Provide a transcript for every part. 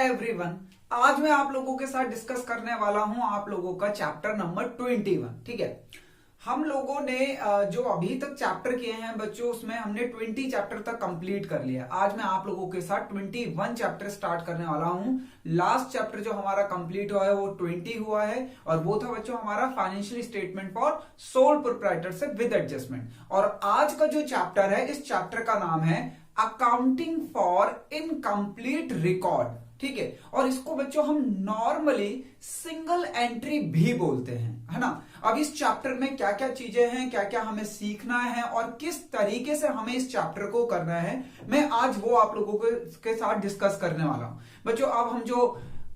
Everyone, आज मैं आप लोगों के साथ डिस्कस करने वाला हूं आप लोगों का चैप्टर नंबर 21। ठीक है, हम लोगों ने जो अभी तक चैप्टर किए हैं बच्चों, उसमें हमने 20 चैप्टर तक कंप्लीट कर लिया। आज मैं आप लोगों के साथ 21 चैप्टर स्टार्ट करने वाला हूं। लास्ट चैप्टर जो हमारा कंप्लीट हुआ है वो 20 हुआ है, और वो था बच्चों हमारा financial statement for sole proprietorship with adjustment. और आज का जो चैप्टर है, इस चैप्टर का नाम है अकाउंटिंग फॉर इनकम्प्लीट रिकॉर्ड। ठीक है, और इसको बच्चों हम नॉर्मली सिंगल एंट्री भी बोलते हैं, है ना। अब इस चैप्टर में क्या क्या चीजें हैं, क्या क्या हमें सीखना है और किस तरीके से हमें इस चैप्टर को करना है, मैं आज वो आप लोगों के साथ डिस्कस करने वाला हूं बच्चों। अब हम जो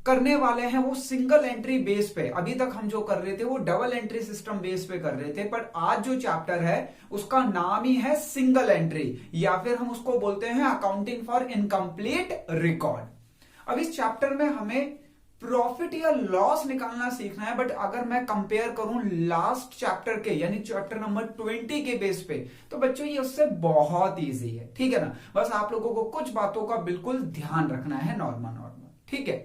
करने वाले हैं वो सिंगल एंट्री बेस पे, अभी तक हम जो कर रहे थे वो डबल एंट्री सिस्टम बेस पे कर रहे थे, पर आज जो चैप्टर है उसका नाम ही है सिंगल एंट्री, या फिर हम उसको बोलते हैं अकाउंटिंग फॉर इनकम्प्लीट रिकॉर्ड। अब इस चैप्टर में हमें प्रॉफिट या लॉस निकालना सीखना है, बट अगर मैं कंपेयर करूं लास्ट चैप्टर के यानी चैप्टर नंबर 20 के बेस पे, तो बच्चों ये उससे बहुत इजी है। ठीक है ना, बस आप लोगों को कुछ बातों का बिल्कुल ध्यान रखना है, नॉर्मल। ठीक है,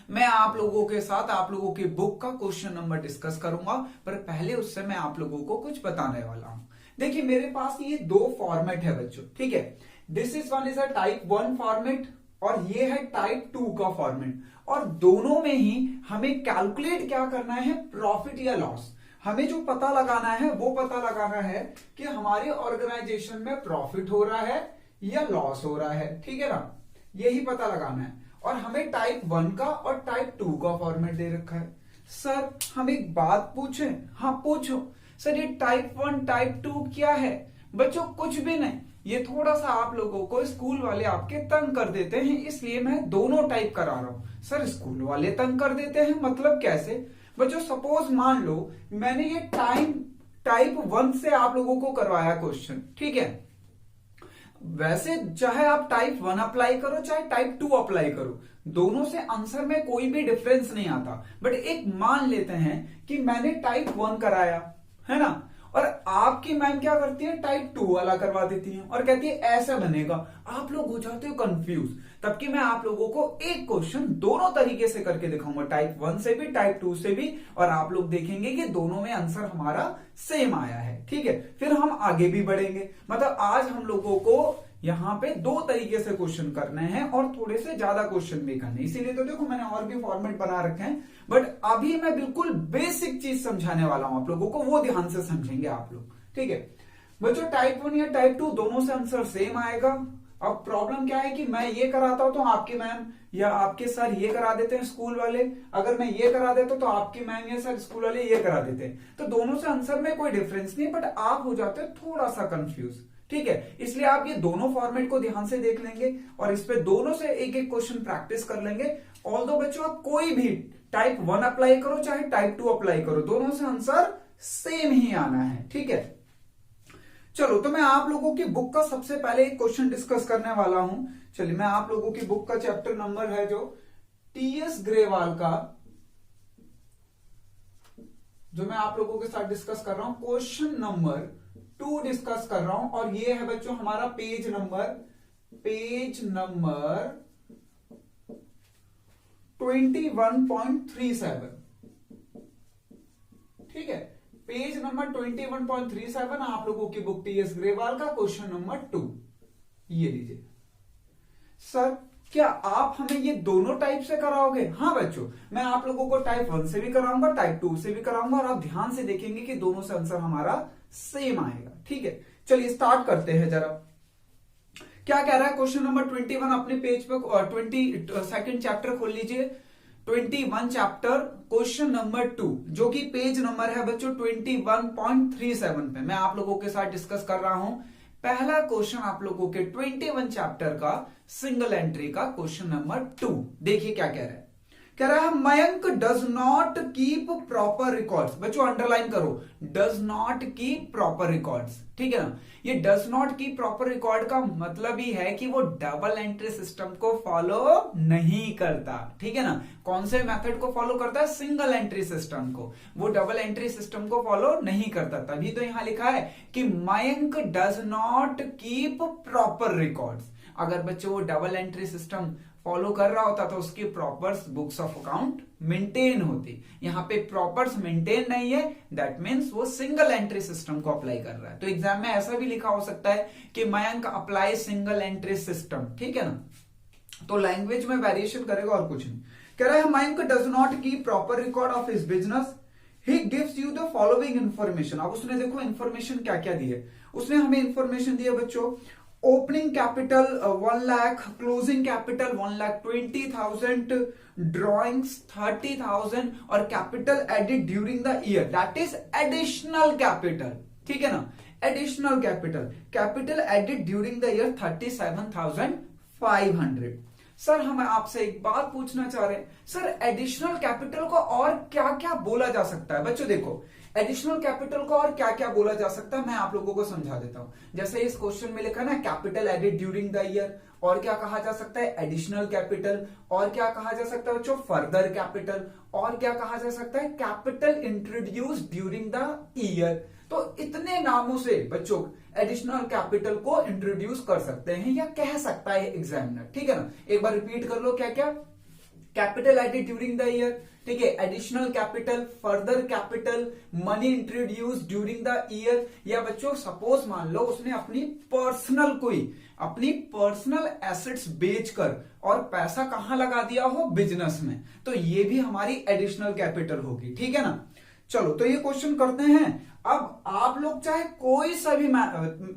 मैं आप लोगों के साथ आप लोगों की बुक का क्वेश्चन नंबर डिस्कस करूंगा, पर पहले उससे मैं आप लोगों को कुछ बताने वाला हूं। देखिए मेरे पास ये दो फॉर्मेट है बच्चों। ठीक है, this is one is a type 1 format और ये है टाइप 2 का फॉर्मेट, और दोनों में ही हमें कैलकुलेट क्या करना है, प्रॉफिट या लॉस। हमें जो पता लगाना है वो पता लगाना है कि हमारे ऑर्गेनाइजेशन में प्रॉफिट हो रहा है या लॉस हो रहा है। ठीक है ना, यही पता लगाना है। और हमें टाइप 1 का और टाइप 2 का फॉर्मेट दे रखा है। सर हम एक बात पूछें? हाँ पूछो। सर ये टाइप 1 टाइप 2 क्या है? बच्चों कुछ भी नहीं, ये थोड़ा सा आप लोगों को स्कूल वाले आपके तंग कर देते हैं, इसलिए मैं दोनों टाइप करा रहा हूं। सर स्कूल वाले तंग कर देते हैं मतलब कैसे? बच्चों सपोज मान लो मैंने ये टाइप 1 से आप लोगों को करवाया क्वेश्चन। ठीक है, वैसे चाहे आप टाइप 1 अप्लाई करो चाहे टाइप 2 अप्लाई करो, दोनों से आंसर में कोई भी डिफरेंस नहीं आता। बट एक मान लेते हैं कि मैंने टाइप 1 कराया, है ना, और आपकी मैम क्या करती है, टाइप 2 वाला करवा देती है और कहती है ऐसा बनेगा। आप लोग हो जाते हो कंफ्यूज। तब कि मैं आप लोगों को एक क्वेश्चन दोनों तरीके से करके दिखाऊंगा, टाइप 1 से भी टाइप 2 से भी, और आप लोग देखेंगे कि दोनों में आंसर हमारा सेम आया है। ठीक है, फिर हम आगे भी बढ़ेंगे। मतलब आज हम लोगों को यहां पे दो तरीके से क्वेश्चन करने हैं और थोड़े से ज्यादा क्वेश्चन भी करने, इसीलिए तो देखो मैंने और भी फॉर्मेट बना रखे हैं। बट अभी मैं बिल्कुल बेसिक चीज समझाने वाला हूं आप लोगों को, वो ध्यान से समझेंगे आप लोग। ठीक है बच्चों, टाइप 1 या टाइप 2 दोनों से आंसर सेम आएगा। अब प्रॉब्लम क्या है कि मैं ये कराता हूं तो आपकी मैम या आपके सर ये करा देते हैं स्कूल वाले, अगर मैं ये करा देता तो आपकी मैम या सर स्कूल वाले ये करा देते हैं, तो दोनों से आंसर में कोई डिफरेंस नहीं, बट आप हो जाते हो थोड़ा सा कंफ्यूज। ठीक है, इसलिए आप ये दोनों फॉर्मेट को ध्यान से देख लेंगे और इस पे दोनों से एक एक क्वेश्चन प्रैक्टिस कर लेंगे। ऑल्दो बच्चों आप कोई भी टाइप 1 अप्लाई करो चाहे टाइप 2 अप्लाई करो, दोनों से आंसर सेम ही आना है। ठीक है, चलो तो मैं आप लोगों की बुक का सबसे पहले एक क्वेश्चन डिस्कस करने वाला हूं। चलिए मैं आप लोगों की बुक का चैप्टर नंबर है जो टीएस ग्रेवाल का, जो मैं आप लोगों के साथ डिस्कस कर रहा हूं, क्वेश्चन नंबर 2 डिस्कस कर रहा हूं, और ये है बच्चों हमारा पेज नंबर 21.37। ठीक है, पेज नंबर 21.37 आप लोगों की बुक टीएस ग्रेवाल का क्वेश्चन नंबर 2 ये लीजिए। सर क्या आप हमें ये दोनों टाइप से कराओगे? हाँ बच्चों, मैं आप लोगों को टाइप 1 से भी कराऊंगा टाइप 2 से भी कराऊंगा, और आप ध्यान से देखेंगे कि दोनों से आंसर हमारा सेम आएगा। ठीक है, चलिए स्टार्ट करते हैं। जरा क्या कह रहा है क्वेश्चन नंबर 21, अपने पेज पर 22nd चैप्टर खोल लीजिए, 21 चैप्टर क्वेश्चन नंबर 2, जो कि पेज नंबर है बच्चों 21.37 पे मैं आप लोगों के साथ डिस्कस कर रहा हूं। पहला क्वेश्चन आप लोगों के 21 चैप्टर का सिंगल एंट्री का क्वेश्चन नंबर 2, देखिए क्या कह रहा है। कह रहा है Mayank does not keep proper records. बच्चों अंडरलाइन करो, does not keep proper records. ठीक है ना, ये does not keep proper record का मतलब ही है कि वो डबल एंट्री सिस्टम को फॉलो नहीं करता। ठीक है ना, कौन से मेथड को फॉलो करता है? सिंगल एंट्री सिस्टम को। वो डबल एंट्री सिस्टम को फॉलो नहीं करता, तभी तो यहां लिखा है कि Mayank does not keep proper records. अगर बच्चों वो डबल एंट्री सिस्टम फॉलो कर रहा होता तो उसकी प्रॉपर्स बुक्स ऑफ अकाउंट मेंटेन होती। यहाँ पे प्रॉपर्स मेंटेन नहीं है, दैट मीन्स वो सिंगल एंट्री सिस्टम को अप्लाई कर रहा है। तो एग्जाम में ऐसा भी लिखा हो सकता है कि Mayank apply single entry system, ठीक है ना। तो लैंग्वेज में वेरिएशन करेगा और कुछ नहीं। कह रहा है Mayank does not keep proper record of his business, he gives you the following information. अब उसने देखो इंफॉर्मेशन क्या क्या दी है, उसने हमें इंफॉर्मेशन दी है बच्चों, opening capital 1 lakh, closing capital 1,20,000, drawings 30,000 और capital added during the year, that is additional capital, ठीक है ना। Additional capital added during the year 37,500। Sir हम आपसे एक बात पूछना चाह रहे हैं, सर एडिशनल कैपिटल को और क्या क्या बोला जा सकता है। बच्चों देखो एडिशनल कैपिटल को और क्या क्या बोला जा सकता है, मैं आप लोगों को समझा देता हूं। जैसे इस क्वेश्चन में लिखा ना capital added during the year, और क्या कहा जा सकता है एडिशनल कैपिटल, और क्या कहा जा सकता है बच्चों फर्दर कैपिटल, और क्या कहा जा सकता है capital introduce during the year. तो इतने नामों से बच्चों एडिशनल कैपिटल को इंट्रोड्यूस कर सकते हैं या कह सकता है एग्जामिनर, ठीक है ना। एक बार रिपीट कर लो क्या क्या, capital added during the year, ठीक है, additional capital, further capital, money introduce during the year, या बच्चों सपोज मान लो उसने अपनी पर्सनल एसेट्स बेचकर और पैसा कहां लगा दिया हो बिजनेस में, तो ये भी हमारी एडिशनल कैपिटल होगी, ठीक है ना। चलो तो ये क्वेश्चन करते हैं। अब आप लोग चाहे कोई सा भी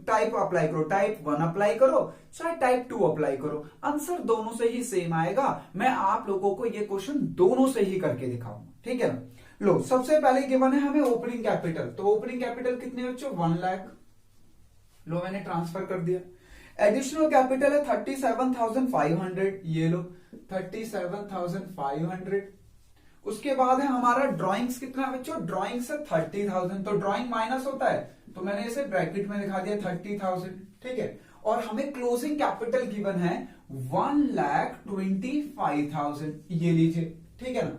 टाइप अप्लाई करो, टाइप 1 अप्लाई करो चाहे टाइप 2 अप्लाई करो, आंसर दोनों से ही सेम आएगा। मैं आप लोगों को ये क्वेश्चन दोनों से ही करके दिखाऊंगा, ठीक है ना। लो सबसे पहले गिवन है हमें ओपनिंग कैपिटल, तो ओपनिंग कैपिटल कितने बच्चों 1 लाख, लो मैंने ट्रांसफर कर दिया। एडिशनल कैपिटल है 37,500, ये लो 37,500। उसके बाद है हमारा ड्राइंग्स कितना बच्चों, ड्राइंग्स है 30,000, तो ड्राइंग माइनस होता है तो मैंने इसे ब्रैकेट में दिखा दिया 30,000, ठीक है। और हमें क्लोजिंग कैपिटल गिवन है 1,25,000, ये लीजिए, ठीक है ना।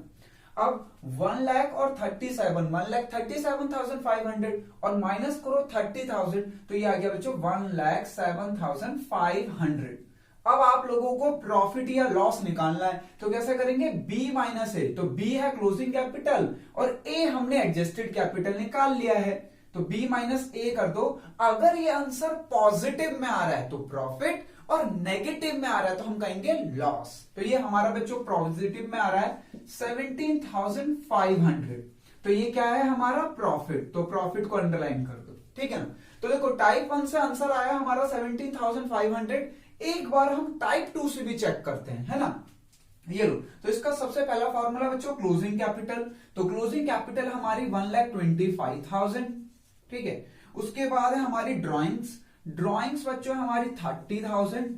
अब 1 लाख और 1,37,500 और माइनस करो 30,000, तो ये आ गया बच्चों 1,07,500। अब आप लोगों को प्रॉफिट या लॉस निकालना है, तो कैसे करेंगे, बी माइनस ए, तो बी है क्लोजिंग कैपिटल और ए हमने एडजस्टेड कैपिटल निकाल लिया है, तो बी माइनस ए कर दो। अगर ये आंसर पॉजिटिव में आ रहा है तो प्रॉफिट और नेगेटिव में आ रहा है तो हम कहेंगे लॉस। तो ये हमारा बच्चों पॉजिटिव में आ रहा है 17,500, तो ये क्या है हमारा प्रॉफिट, तो प्रॉफिट को अंडरलाइन कर दो, ठीक है ना। तो देखो टाइप 1 से आंसर आया हमारा 17,500। एक बार हम टाइप 2 से भी चेक करते हैं, है ना। ये लो, तो इसका सबसे पहला फॉर्मूला बच्चों क्लोजिंग कैपिटल, तो क्लोजिंग कैपिटल हमारी 1,25,000, ठीक है। उसके बाद है हमारी ड्राइंग्स बच्चों हमारी 30,000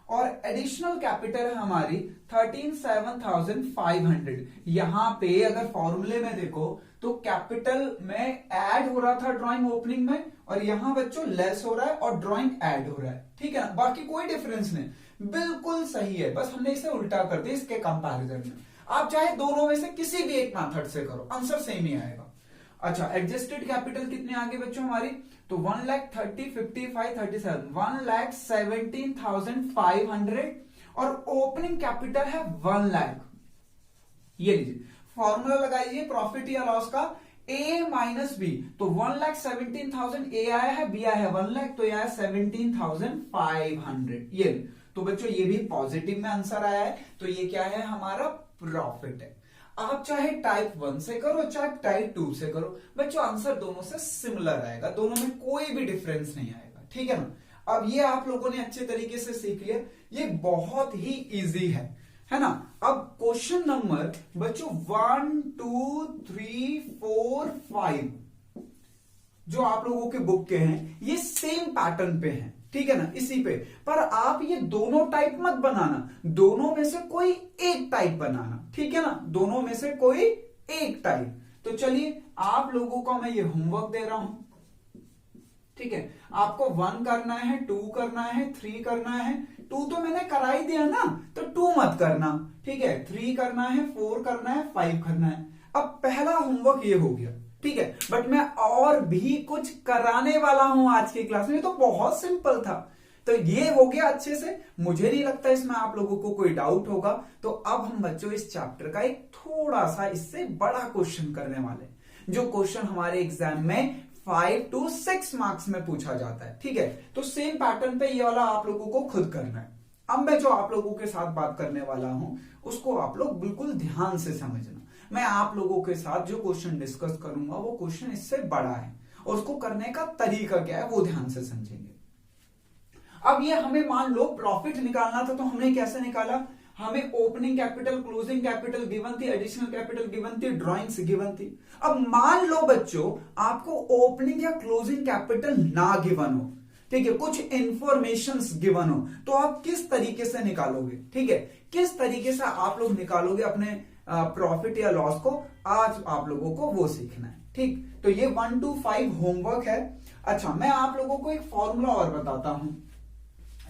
और एडिशनल कैपिटल है हमारी 37,500। यहां पे अगर फॉर्मूले में देखो तो कैपिटल में ऐड हो रहा था ड्राइंग ओपनिंग में, और यहां बच्चों लेस हो रहा है और ड्राइंग ऐड हो रहा है, ठीक है ना। बाकी कोई डिफरेंस नहीं, बिल्कुल सही है, बस हमने इसे उल्टा कर दिया इसके कंपैरिजन में। आप चाहे दोनों में से किसी भी एक मेथड से करो, आंसर सेम ही आएगा। अच्छा एडजस्टेड कैपिटल कितने आगे बच्चों हमारी, तो 1,30,000, 55, 37, 1,17,500 और ओपनिंग कैपिटल है 1 लाख। ये लीजिए फॉर्मूला लगाइए प्रॉफिट या लॉस का, ए माइनस बी, तो 1,17,000 ए आया है, बी आया है 1 लाख, तो यह आया 17,500। ये तो बच्चों ये भी पॉजिटिव में आंसर आया है, तो ये क्या है हमारा प्रॉफिट है। आप चाहे टाइप 1 से करो चाहे टाइप 2 से करो, बच्चों आंसर दोनों से सिमिलर आएगा, दोनों में कोई भी डिफरेंस नहीं आएगा, ठीक है ना। अब ये आप लोगों ने अच्छे तरीके से सीख लिया, ये बहुत ही इजी है ना। अब क्वेश्चन नंबर बच्चों 1, 2, 3, 4, 5 जो आप लोगों के बुक के हैं ये सेम पैटर्न पे हैं, ठीक है ना, इसी पे। पर आप ये दोनों टाइप मत बनाना, दोनों में से कोई एक टाइप बनाना, ठीक है ना, दोनों में से कोई एक टाइप। तो चलिए आप लोगों को मैं ये होमवर्क दे रहा हूं, ठीक है। आपको 1 करना है, 2 करना है, 3 करना है। 2 तो मैंने करा ही दिया ना, तो 2 मत करना, ठीक है। 3 करना है, 4 करना है, 5 करना है। अब पहला होमवर्क ये हो गया, ठीक है। बट मैं और भी कुछ कराने वाला हूं आज की क्लास में, तो बहुत सिंपल था। तो ये हो गया अच्छे से, मुझे नहीं लगता इसमें आप लोगों को कोई डाउट होगा। तो अब हम बच्चों इस चैप्टर का एक थोड़ा सा इससे बड़ा क्वेश्चन करने वाले हैं, जो क्वेश्चन हमारे एग्जाम में 5 to 6 मार्क्स में पूछा जाता है। ठीक है, तो सेम पैटर्न पे ये वाला आप लोगों को खुद करना है। अब मैं जो आप लोगों के साथ बात करने वाला हूं उसको आप लोग बिल्कुल ध्यान से समझना। मैं आप लोगों के साथ जो क्वेश्चन डिस्कस करूंगा वो क्वेश्चन इससे बड़ा है, और उसको करने का तरीका क्या है वो ध्यान से समझेंगे। अब ये हमें मान लो प्रॉफिट निकालना था, तो हमने कैसे निकाला? हमें opening capital, closing capital given थी, एडिशनल कैपिटल गिवन थी, ड्रॉइंग्स गिवन थी। अब मान लो बच्चों आपको ओपनिंग या क्लोजिंग कैपिटल ना गिवन हो, ठीक है, कुछ इंफॉर्मेशंस गिवन हो, तो आप किस तरीके से निकालोगे? ठीक है, किस तरीके से आप लोग निकालोगे अपने प्रॉफिट या लॉस को, आज आप लोगों को वो सीखना है। ठीक, तो ये 1 to 5 होमवर्क है। अच्छा, मैं आप लोगों को एक फॉर्मूला और बताता हूं,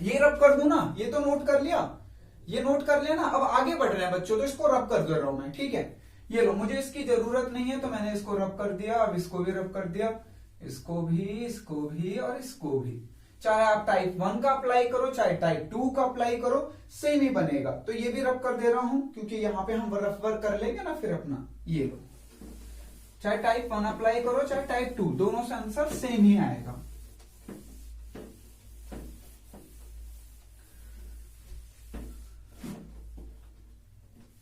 ये रब कर दूं ना, ये तो नोट कर लिया, ये नोट कर लिया ना। अब आगे बढ़ रहे हैं बच्चों, तो इसको रब कर दे रहा हूं मैं। ठीक है, ये लो, मुझे इसकी जरूरत नहीं है तो मैंने इसको रब कर दिया। अब इसको भी रब कर दिया, इसको भी और इसको भी। चाहे आप टाइप 1 का अप्लाई करो, चाहे टाइप 2 का अप्लाई करो, सेम ही बनेगा। तो ये भी रब कर दे रहा हूं, क्योंकि यहां पे हम रफ वर्क कर लेंगे ना फिर अपना। ये लो, चाहे टाइप 1 अप्लाई करो चाहे टाइप 2, दोनों से आंसर सेम ही आएगा।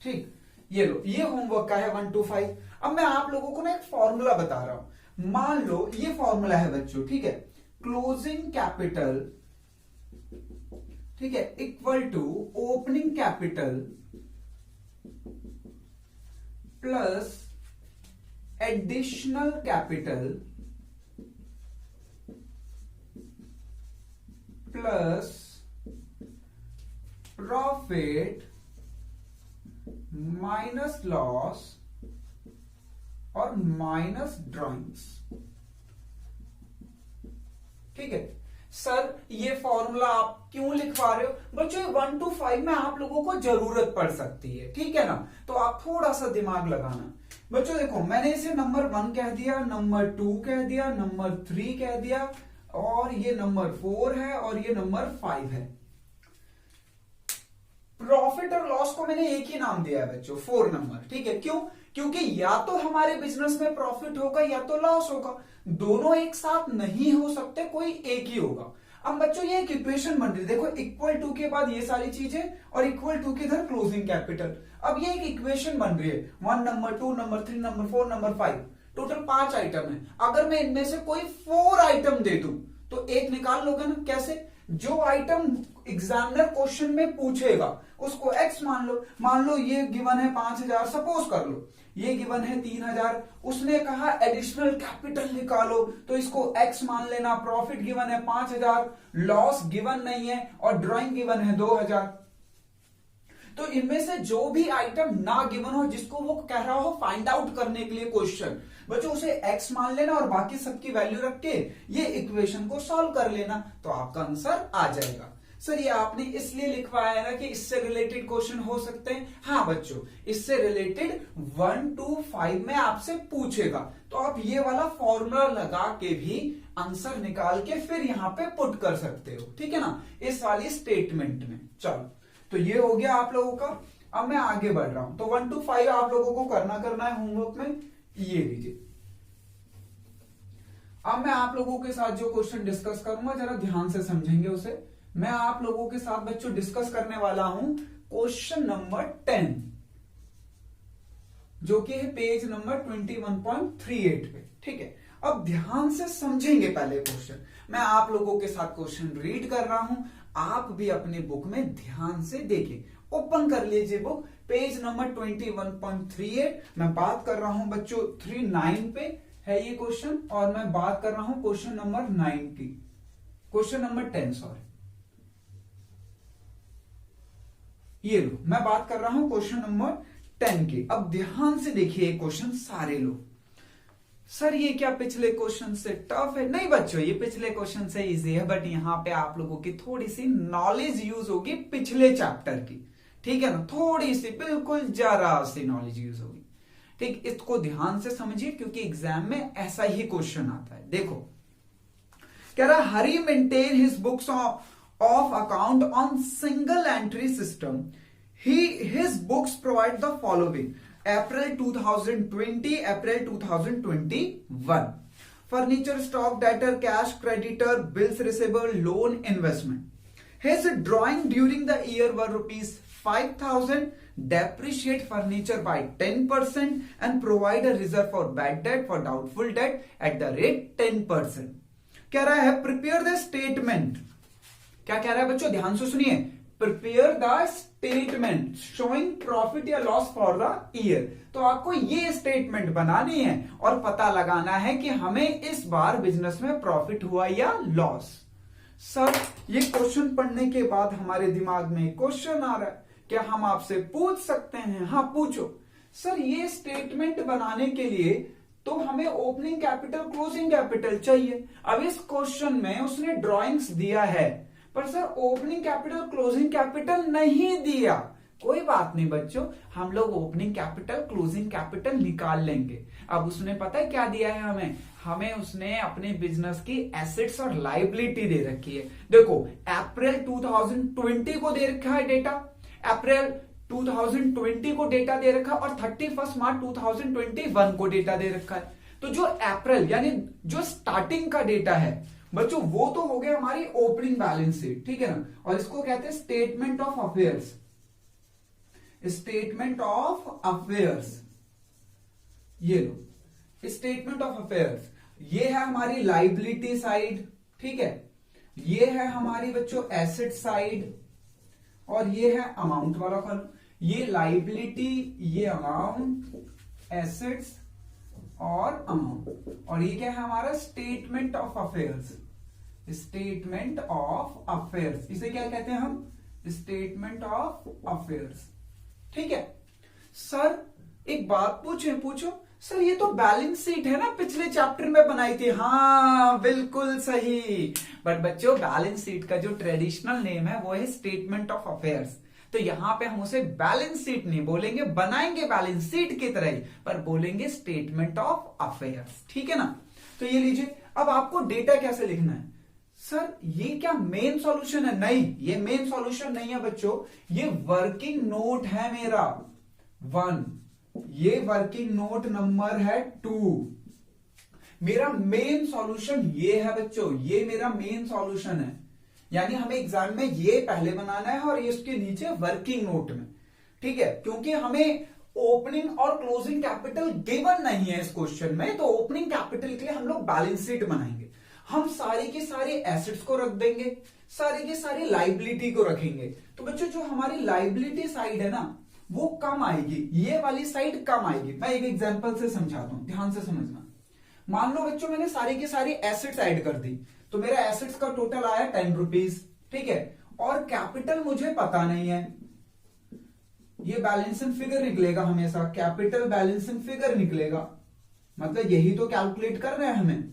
ठीक, ये लो, ये होमवर्क का है 1 to 5। अब मैं आप लोगों को ना एक फॉर्मूला बता रहा हूं। मान लो ये फॉर्मूला है बच्चों, ठीक है, क्लोजिंग कैपिटल, ठीक है, equal to opening capital plus additional capital plus profit minus loss और माइनस ड्रॉइंग्स। ठीक है सर, ये फॉर्मूला आप क्यों लिखवा रहे हो? बच्चों 1 to 5 में आप लोगों को जरूरत पड़ सकती है, ठीक है ना, तो आप थोड़ा सा दिमाग लगाना। बच्चों देखो, मैंने इसे नंबर 1 कह दिया, नंबर 2 कह दिया, नंबर 3 कह दिया, और ये नंबर 4 है और ये नंबर 5 है। प्रॉफिट और लॉस को मैंने एक ही नाम दिया है बच्चों, 4 नंबर। ठीक है, क्यों? क्योंकि या तो हमारे बिजनेस में प्रॉफिट होगा या तो लॉस होगा, दोनों एक साथ नहीं हो सकते, कोई एक ही होगा। अब बच्चों ये एक इक्वेशन बन रही है, देखो इक्वल टू के बाद ये सारी चीजें और इक्वल टू के इधर क्लोजिंग कैपिटल। अब ये एक इक्वेशन बन रही है, 1 number 2 number 3 number 4 number 5, total 5 item है। अगर मैं इनमें से कोई 4 आइटम दे दूं तो एक निकाल लोगे ना? कैसे? जो आइटम एग्जामिनर क्वेश्चन में पूछेगा उसको एक्स मान लो ये गिवन है 5000, सपोज कर लो ये गिवन है 3000, उसने कहा एडिशनल कैपिटल निकालो तो इसको एक्स मान लेना। प्रॉफिट गिवन है 5000, लॉस गिवन नहीं है और ड्राइंग गिवन है 2000। तो इनमें से जो भी आइटम ना गिवन हो, जिसको वो कह रहा हो फाइंड आउट करने के लिए क्वेश्चन, बच्चों उसे एक्स मान लेना और बाकी सबकी वैल्यू रख के ये इक्वेशन को सॉल्व कर लेना, तो आपका आंसर आ जाएगा। सर ये आपने इसलिए लिखवाया है ना कि इससे रिलेटेड क्वेश्चन हो सकते हैं। हाँ बच्चों, इससे रिलेटेड 1 to 5 में आपसे पूछेगा, तो आप ये वाला फॉर्मूला लगा के भी आंसर निकाल के फिर यहां पे पुट कर सकते हो, ठीक है ना, इस वाली स्टेटमेंट में। चलो, तो ये हो गया आप लोगों का। अब मैं आगे बढ़ रहा हूं, तो 1 to 5 आप लोगों को करना है होमवर्क में। ये लीजिए, अब मैं आप लोगों के साथ जो क्वेश्चन डिस्कस करूंगा जरा ध्यान से समझेंगे उसे। मैं आप लोगों के साथ बच्चों डिस्कस करने वाला हूं क्वेश्चन नंबर 10, जो कि है पेज नंबर 21.38 पे। ठीक है, अब ध्यान से समझेंगे पहले क्वेश्चन। मैं आप लोगों के साथ क्वेश्चन रीड कर रहा हूं, आप भी अपनी बुक में ध्यान से देखिए। ओपन कर लीजिए बुक, पेज नंबर 21.38। मैं बात कर रहा हूं बच्चों 39 पे है ये क्वेश्चन, और मैं बात कर रहा हूं क्वेश्चन नंबर 9 की, क्वेश्चन नंबर 10 सॉरी। ये लो, मैं बात कर रहा हूं क्वेश्चन नंबर 10 की। अब ध्यान से देखिए क्वेश्चन सारे लोग। सर ये क्या पिछले क्वेश्चन से टफ है? नहीं बच्चों, ये पिछले क्वेश्चन से इजी है, बट यहां पे आप लोगों की थोड़ी सी नॉलेज यूज होगी पिछले चैप्टर की, ठीक है ना, थोड़ी सी, बिल्कुल जरा सी नॉलेज यूज होगी। ठीक, इसको ध्यान से समझिए क्योंकि एग्जाम में ऐसा ही क्वेश्चन आता है। देखो, कह रहा Hari maintain his books of account on single entry system. His books provide the following: April 2020, April 2021. Furniture, stock, debtor, cash, creditor, bills receivable, loan, investment. His drawing during the year were rupees 5,000. Depreciate furniture by 10% and provide a reserve for bad debt, for doubtful debt at the rate 10%. कह रहा है prepare the statement. क्या कह रहा है बच्चों, ध्यान से सुनिए. Prepare the statement showing profit या लॉस फॉर द ईयर. तो आपको ये स्टेटमेंट बनानी है और पता लगाना है कि हमें इस बार बिजनेस में प्रॉफिट हुआ या लॉस. सर ये क्वेश्चन पढ़ने के बाद हमारे दिमाग में क्वेश्चन आ रहा है, क्या हम आपसे पूछ सकते हैं? हाँ पूछो. सर ये स्टेटमेंट बनाने के लिए तो हमें ओपनिंग कैपिटल, क्लोजिंग कैपिटल चाहिए. अब इस क्वेश्चन में उसने ड्राइंग्स दिया है, पर sir opening capital, closing capital नहीं दिया. कोई बात नहीं बच्चों, हम लोग ओपनिंग कैपिटल, क्लोजिंग कैपिटल निकाल लेंगे. अब उसने पता है क्या दिया है हमें उसने अपने बिजनेस की एसेट्स और लाइबिलिटी दे रखी है. देखो अप्रैल 2020 को दे रखा है डेटा, अप्रैल 2020 को डेटा दे रखा है और 31 मार्च 2021 को डेटा दे रखा है. तो जो अप्रैल यानी जो स्टार्टिंग का डेटा है बच्चों, वो तो हो गया हमारी ओपनिंग बैलेंस शीट, ठीक है ना. और इसको कहते हैं statement of affairs. Statement of affairs, ये लो स्टेटमेंट ऑफ अफेयर्स. ये है हमारी लाइबिलिटी साइड, ठीक है. ये है हमारी बच्चों एसेट साइड और ये है अमाउंट वाला कॉलम. ये लाइबिलिटी, ये अमाउंट, एसेट्स और अमाउंट. और ये क्या है हमारा statement of affairs. Statement of affairs, इसे क्या कहते हैं हम? स्टेटमेंट ऑफ अफेयर्स, ठीक है. सर एक बात पूछो. सर ये तो बैलेंस शीट है ना, पिछले चैप्टर में बनाई थी. हाँ बिल्कुल सही. बट बच्चों बैलेंस शीट का जो ट्रेडिशनल नेम है वो है स्टेटमेंट ऑफ अफेयर्स. तो यहां पे हम उसे बैलेंस शीट नहीं बोलेंगे, बनाएंगे बैलेंस शीट की तरह ही, पर बोलेंगे स्टेटमेंट ऑफ अफेयर्स, ठीक है ना. तो ये लीजिए. अब आपको डेटा कैसे लिखना है? सर ये क्या मेन सॉल्यूशन है? नहीं, ये मेन सॉल्यूशन नहीं है बच्चों, ये वर्किंग नोट है मेरा 1, ये वर्किंग नोट नंबर है 2. मेरा मेन सॉल्यूशन ये है बच्चों, ये मेरा मेन सॉल्यूशन है. यानी हमें एग्जाम में ये पहले बनाना है और ये उसके नीचे वर्किंग नोट में, ठीक है. क्योंकि हमें ओपनिंग और क्लोजिंग कैपिटल गिवन नहीं है इस क्वेश्चन में, तो ओपनिंग कैपिटल के लिए हम लोग बैलेंस शीट बनाएंगे. हम सारी की सारी एसेट्स को रख देंगे, सारी की सारी लाइबिलिटी को रखेंगे. तो बच्चों जो हमारी लाइबिलिटी साइड है ना वो कम आएगी, ये वाली साइड कम आएगी. मैं एक एग्जांपल से समझाता हूं, ध्यान से समझना. मान लो बच्चों मैंने सारी की सारी एसेट्स ऐड कर दी, तो मेरा एसेट्स का टोटल आया 10 रुपीज, ठीक है. और कैपिटल मुझे पता नहीं है, ये बैलेंसिंग फिगर निकलेगा हमेशा, कैपिटल बैलेंसिंग फिगर निकलेगा, मतलब यही तो कैलकुलेट कर रहे हैं हमें.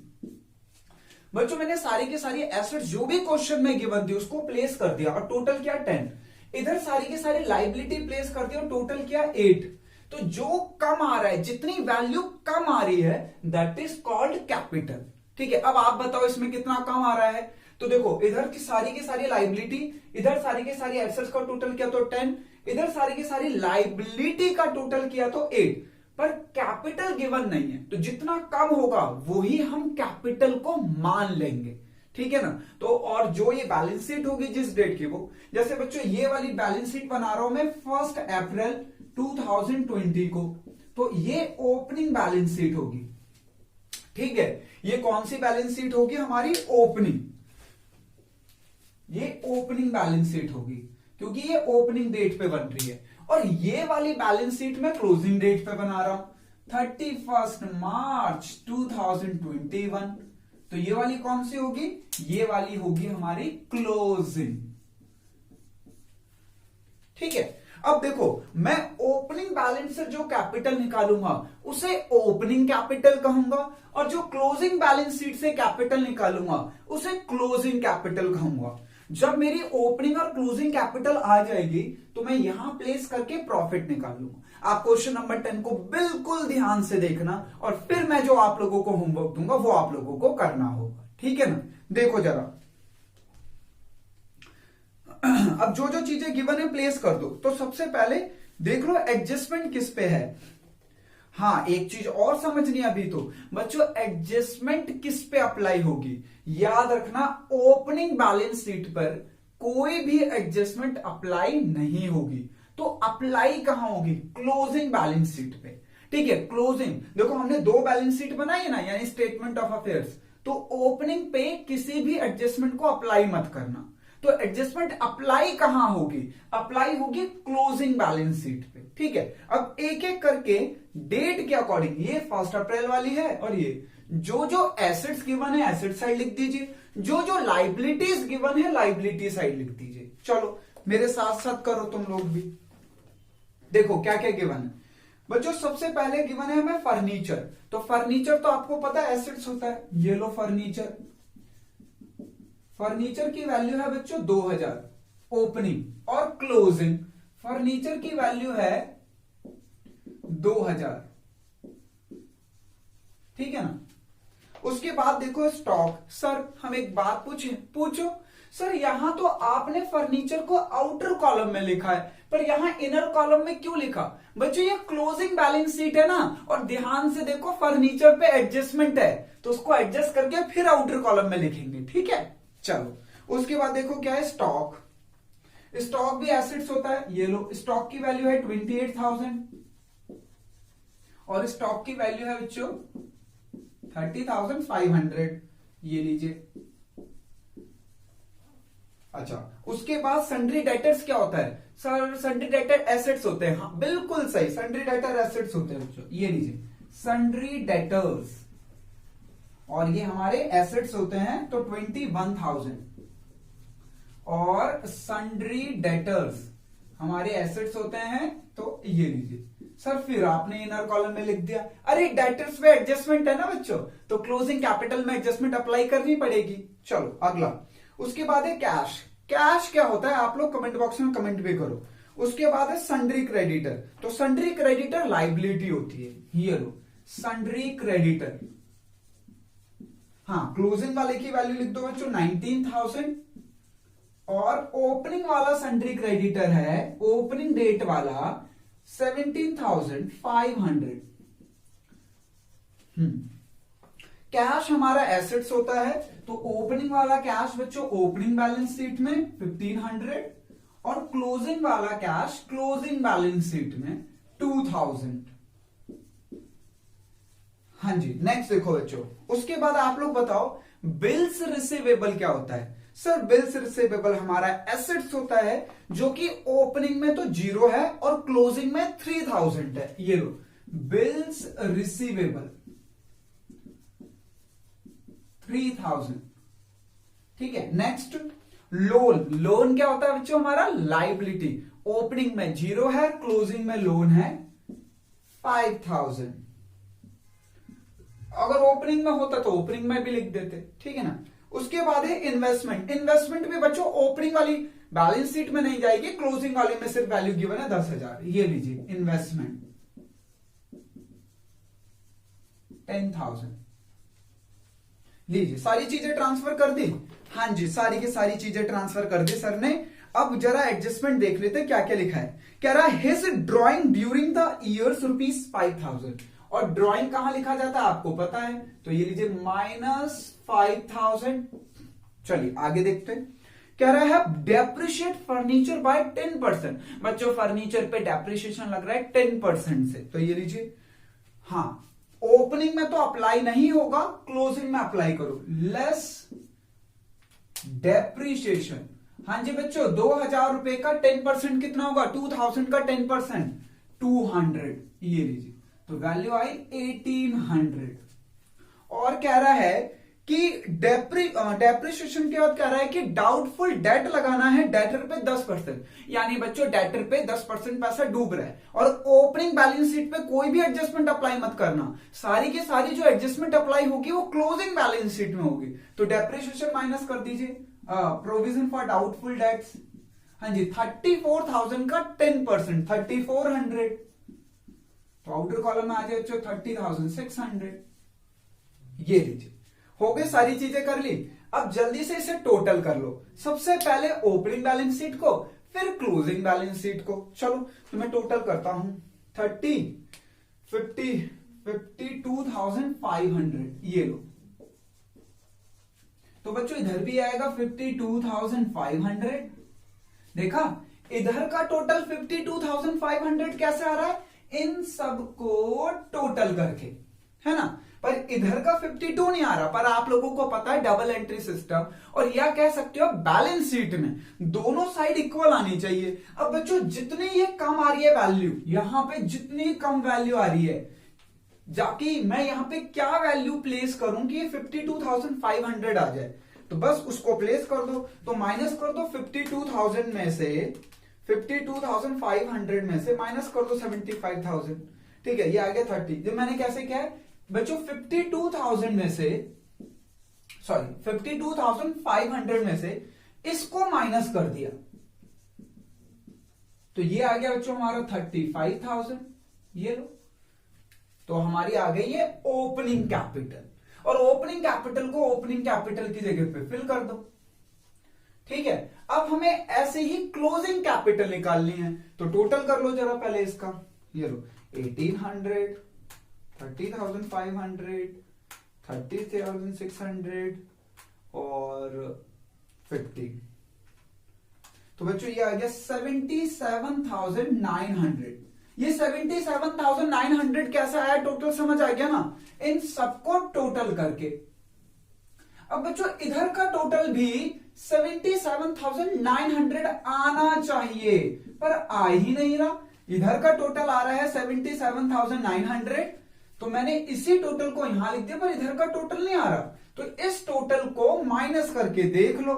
बच्चों मैंने सारी की सारी एसेट्स जो भी क्वेश्चन में गिवन थी उसको प्लेस कर दिया और टोटल किया 10. इधर सारी की सारी लाइबिलिटी प्लेस कर दी और टोटल किया 8. तो जो कम आ रहा है, जितनी वैल्यू कम आ रही है दैट इज कॉल्ड कैपिटल, ठीक है. अब आप बताओ इसमें कितना कम आ रहा है? तो देखो इधर की सारी लाइबिलिटी, इधर सारी की सारी एसेट्स का टोटल किया तो 10, इधर सारी की सारी लाइबिलिटी का टोटल किया तो 8, पर कैपिटल गिवन नहीं है. तो जितना कम होगा वही हम कैपिटल को मान लेंगे, ठीक है ना. तो और जो ये बैलेंस शीट होगी जिस डेट की, वो जैसे बच्चों ये वाली बैलेंस शीट बना रहा हूं मैं 1 अप्रैल 2020 को, तो ये ओपनिंग बैलेंस शीट होगी, ठीक है. ये कौन सी बैलेंस शीट होगी? हमारी ओपनिंग. ये ओपनिंग बैलेंस शीट होगी क्योंकि ये ओपनिंग डेट पे बन रही है. और ये वाली बैलेंस शीट मैं क्लोजिंग डेट पे बना रहा हूं 31 मार्च 2021. तो ये वाली कौन सी होगी? ये वाली होगी हमारी क्लोजिंग, ठीक है. अब देखो मैं ओपनिंग बैलेंस से जो कैपिटल निकालूंगा उसे ओपनिंग कैपिटल कहूंगा, और जो क्लोजिंग बैलेंस शीट से कैपिटल निकालूंगा उसे क्लोजिंग कैपिटल कहूंगा. जब मेरी ओपनिंग और क्लोजिंग कैपिटल आ जाएगी तो मैं यहां प्लेस करके प्रॉफिट निकालूंगा. आप क्वेश्चन नंबर 10 को बिल्कुल ध्यान से देखना और फिर मैं जो आप लोगों को होमवर्क दूंगा वो आप लोगों को करना होगा, ठीक है ना. देखो जरा अब जो जो चीजें गिवन है प्लेस कर दो। तो सबसे पहले देख लो एडजस्टमेंट किस पे है। हाँ, एक चीज और समझनी है अभी तो बच्चों, एडजस्टमेंट किस पे अप्लाई होगी। याद रखना, ओपनिंग बैलेंस शीट पर कोई भी एडजस्टमेंट अप्लाई नहीं होगी। तो अप्लाई कहां होगी, क्लोजिंग बैलेंस शीट पे। ठीक है, क्लोजिंग देखो हमने दो बैलेंस शीट बनाई है ना, यानी स्टेटमेंट ऑफ अफेयर्स। तो ओपनिंग पे किसी भी एडजस्टमेंट को अप्लाई मत करना। तो एडजस्टमेंट अप्लाई कहां होगी, अप्लाई होगी क्लोजिंग बैलेंस शीट पे। ठीक है, अब एक एक करके डेट के अकॉर्डिंग, ये 1 अप्रैल वाली है, और ये जो जो एसेट्स गिवन है एसेट साइड लिख दीजिए, जो जो लाइबिलिटीज गिवन है लाइबिलिटी साइड लिख दीजिए। चलो मेरे साथ साथ करो तुम लोग भी। देखो क्या क्या गिवन है बच्चों। सबसे पहले गिवन है हमें फर्नीचर। तो फर्नीचर तो आपको पता है एसेट्स होता है। ये लो फर्नीचर, फर्नीचर की वैल्यू है बच्चों 2000 ओपनिंग, और क्लोजिंग फर्नीचर की वैल्यू है 2000। ठीक है ना। उसके बाद देखो स्टॉक। सर हम एक बात पूछो सर, यहां तो आपने फर्नीचर को आउटर कॉलम में लिखा है, पर यहां इनर कॉलम में क्यों लिखा। बच्चों ये क्लोजिंग बैलेंस शीट है ना, और ध्यान से देखो फर्नीचर पे एडजस्टमेंट है, तो उसको एडजस्ट करके फिर आउटर कॉलम में लिखेंगे। ठीक है, चलो उसके बाद देखो क्या है स्टॉक। स्टॉक भी एसेट्स होता है। ये लो स्टॉक की वैल्यू है 28,000, और स्टॉक की वैल्यू है बच्चों 30,500। ये लीजिए। अच्छा, उसके बाद सन्ड्री डेटर्स क्या होता है। सर सन्ड्री डेटर एसेट्स होते हैं। हाँ बिल्कुल सही, सन्ड्री डेटर एसेट्स होते हैं बच्चों। ये लीजिए सन्ड्री डेटर्स, और ये हमारे एसेट्स होते हैं तो 21,000। और सन्ड्री डेटर्स हमारे एसेट्स होते हैं, तो ये लीजिए। सर फिर आपने इनर कॉलम में लिख दिया। अरे डेटर्स पे एडजस्टमेंट है ना बच्चों, तो क्लोजिंग कैपिटल में एडजस्टमेंट अप्लाई करनी पड़ेगी। चलो अगला, उसके बाद है कैश। कैश क्या होता है आप लोग कमेंट बॉक्स में कमेंट भी करो। उसके बाद है सन्ड्री क्रेडिटर। तो सन्ड्री क्रेडिटर लाइबिलिटी होती है। ये लो सन्ड्री क्रेडिटर। हाँ, क्लोजिंग वाले की वैल्यू लिख दो बच्चों 19,000, और ओपनिंग वाला सन्ड्री क्रेडिटर है, ओपनिंग डेट वाला 17,500। कैश हमारा एसेट्स होता है, तो ओपनिंग वाला कैश बच्चों ओपनिंग बैलेंस शीट में 1500, और क्लोजिंग वाला कैश क्लोजिंग बैलेंस शीट में 2000। हाँ जी, नेक्स्ट देखो बच्चों। उसके बाद आप लोग बताओ बिल्स रिसीवेबल क्या होता है। सर बिल्स रिसीवेबल हमारा एसेट्स होता है, जो कि ओपनिंग में तो 0 है और क्लोजिंग में 3000 है। ये लो बिल्स रिसीवेबल 3000। ठीक है, नेक्स्ट लोन। लोन क्या होता है बच्चों हमारा लाइबिलिटी, ओपनिंग में 0 है, क्लोजिंग में लोन है 5000। अगर ओपनिंग में होता तो ओपनिंग में भी लिख देते। ठीक है ना। उसके बाद है इन्वेस्टमेंट। इन्वेस्टमेंट भी बच्चों ओपनिंग वाली बैलेंस शीट में नहीं जाएगी, क्लोजिंग वाले में सिर्फ वैल्यू गिवन है 10,000। ये लीजिए इन्वेस्टमेंट 10,000। लीजिए सारी चीजें ट्रांसफर कर दी। हाँ जी, सारी की सारी चीजें ट्रांसफर कर दी सर ने। अब जरा एडजस्टमेंट देख लेते क्या क्या लिखा है। कह रहा है his drawing during the years ₹5,000। और ड्रॉइंग कहां लिखा जाता है आपको पता है, तो ये लीजिए -5,000। चलिए आगे देखते हैं। कह रहा है डेप्रिशिएट फर्नीचर बाय 10%। बच्चों फर्नीचर पे डेप्रिशिएशन लग रहा है 10% से, तो ये लीजिए। हाँ, ओपनिंग में तो अप्लाई नहीं होगा, क्लोजिंग में अप्लाई करो। Less depreciation. हाँ जी बच्चों, 2,000 रुपए का 10% कितना होगा, 2,000 का 10% 200। ये लीजिए, तो वैल्यू आई 1800। और कह रहा है कि डेप्रिशिएशन के बाद कह रहा है कि डाउटफुल डेट लगाना है डेटर पे 10%। यानी बच्चों डेटर पे 10% पैसा डूब रहा है, और ओपनिंग बैलेंस शीट पे कोई भी एडजस्टमेंट अप्लाई मत करना। सारी की सारी जो एडजस्टमेंट अप्लाई होगी वो क्लोजिंग बैलेंस शीट में होगी। तो डेप्रिशिएशन माइनस कर दीजिए, प्रोविजन फॉर डाउटफुल डेट्स। हाँ जी, 34,000 का 10% 3,400। तो आउटर कॉलम में आ जाए बच्चों 30,600। ये लीजिए, हो गए, सारी चीजें कर ली। अब जल्दी से इसे टोटल कर लो, सबसे पहले ओपनिंग बैलेंस शीट को फिर क्लोजिंग बैलेंस शीट को। चलो तो मैं टोटल करता हूं 52,500 ये लो। तो बच्चों इधर भी आएगा 52,500। देखा इधर का टोटल 52,500 कैसे आ रहा है, इन सबको टोटल करके, है ना। पर इधर का 52 नहीं आ रहा, पर आप लोगों को पता है डबल एंट्री सिस्टम, और या कह सकते हो बैलेंस शीट में दोनों साइड इक्वल आनी चाहिए। अब बच्चों जितनी ये कम आ रही है वैल्यू, यहां पे जितनी कम वैल्यू आ रही है, जाकि मैं यहां पे क्या वैल्यू प्लेस करूं कि ये 52,500 आ जाए, तो बस उसको प्लेस कर दो। तो माइनस कर दो 52,000 में से, 52,500 में से माइनस कर दो 75,000, ठीक है, ये आ गया 30। जब मैंने कैसे किया है बच्चों, 52,000 में से, सॉरी 52,500 में से इसको माइनस कर दिया, तो ये आ गया बच्चों हमारा 35,000, ये लो। तो हमारी आ गई है ओपनिंग कैपिटल, और ओपनिंग कैपिटल को ओपनिंग कैपिटल की जगह पे फिल कर दो, ठीक है। अब हमें ऐसे ही क्लोजिंग कैपिटल निकालनी है, तो टोटल कर लो जरा पहले इसका, ये लो 1800, 30,500, 30,600 और 50। तो बच्चों ये आ गया 77,900। ये 77,900 कैसे आया, टोटल समझ आ गया ना, इन सबको टोटल करके। अब बच्चों इधर का टोटल भी 77,900 आना चाहिए, पर आ ही नहीं रहा। इधर का टोटल आ रहा है 77,900, तो मैंने इसी टोटल को यहां लिख दिया, पर इधर का टोटल नहीं आ रहा। तो इस टोटल को माइनस करके देख लो,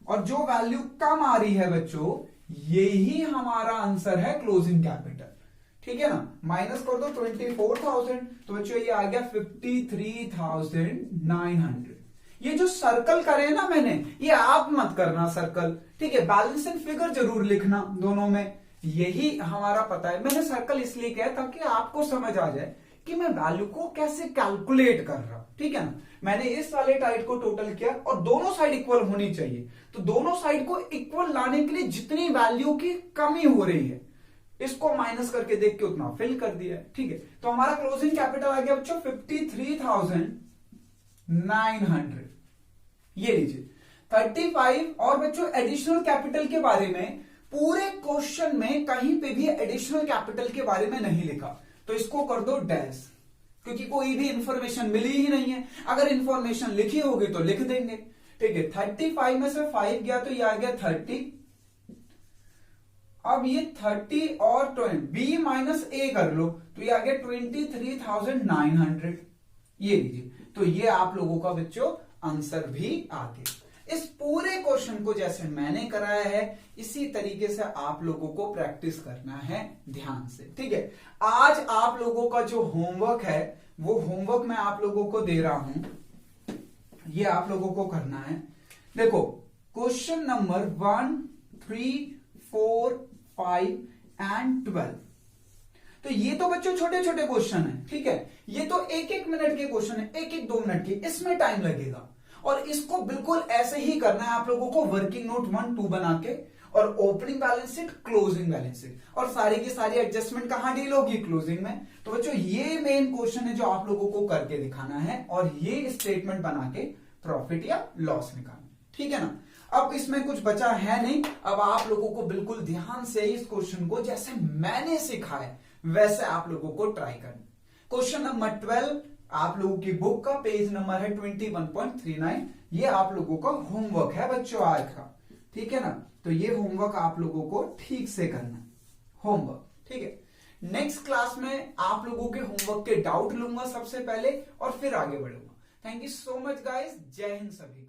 और जो वैल्यू कम आ रही है बच्चों, यही हमारा आंसर है क्लोजिंग कैपिटल, ठीक है ना। माइनस कर दो 24,000, तो बच्चों ये आ गया 53,900। ये जो सर्कल करे ना मैंने, ये आप मत करना सर्कल, ठीक है, बैलेंस एंड फिगर जरूर लिखना दोनों में, यही हमारा पता है। मैंने सर्कल इसलिए किया ताकि आपको समझ आ जाए कि मैं वैल्यू को कैसे कैलकुलेट कर रहा हूं, ठीक है ना। मैंने इस वाले टाइप को टोटल किया, और दोनों साइड इक्वल होनी चाहिए, तो दोनों साइड को इक्वल लाने के लिए जितनी वैल्यू की कमी हो रही है, इसको माइनस करके देख के उतना फिल कर दिया, ठीक है। तो हमारा क्लोजिंग कैपिटल आ गया बच्चों 53,900, ये लीजिए 35। और बच्चों एडिशनल कैपिटल के बारे में पूरे क्वेश्चन में कहीं पे भी एडिशनल कैपिटल के बारे में नहीं लिखा, तो इसको कर दो डैश, क्योंकि कोई भी इंफॉर्मेशन मिली ही नहीं है। अगर इंफॉर्मेशन लिखी होगी तो लिख देंगे, ठीक है। 35 में से 5 गया तो ये आ गया 30। अब ये 30 और 20 b माइनस a कर लो, तो ये आ गया 23,900, ये लीजिए। तो ये आप लोगों का बच्चों आंसर भी आ गया। इस पूरे क्वेश्चन को जैसे मैंने कराया है, इसी तरीके से आप लोगों को प्रैक्टिस करना है ध्यान से, ठीक है। आज आप लोगों का जो होमवर्क है, वो होमवर्क मैं आप लोगों को दे रहा हूं, ये आप लोगों को करना है। देखो क्वेश्चन नंबर 1, 3, 4, 5 एंड 12। तो ये तो बच्चों छोटे छोटे क्वेश्चन है, ठीक है। ये तो 1-1 मिनट के क्वेश्चन है, 1-1 2 मिनट के, इसमें टाइम लगेगा। और इसको बिल्कुल ऐसे ही करना है आप लोगों को, वर्किंग नोट 1, 2 बना के, और opening balance sheet, closing balance sheet, और सारी की सारी एडजस्टमेंट कहां डील होगी, क्लोजिंग में। तो बच्चों ये मेन क्वेश्चन है जो आप लोगों को करके दिखाना है, और ये स्टेटमेंट बना के प्रॉफिट या लॉस निकालना, ठीक है ना। अब इसमें कुछ बचा है नहीं, अब आप लोगों को बिल्कुल ध्यान से इस क्वेश्चन को जैसे मैंने सिखाया वैसे आप लोगों को ट्राई करना। क्वेश्चन नंबर 12 आप लोगों की बुक का पेज नंबर है 21.39। ये आप लोगों का होमवर्क है बच्चों आज का, ठीक है ना। तो ये होमवर्क आप लोगों को ठीक से करना, होमवर्क, ठीक है। नेक्स्ट क्लास में आप लोगों के होमवर्क के डाउट लूंगा सबसे पहले, और फिर आगे बढ़ूंगा। Thank you so much guys, जय हिंद सभी।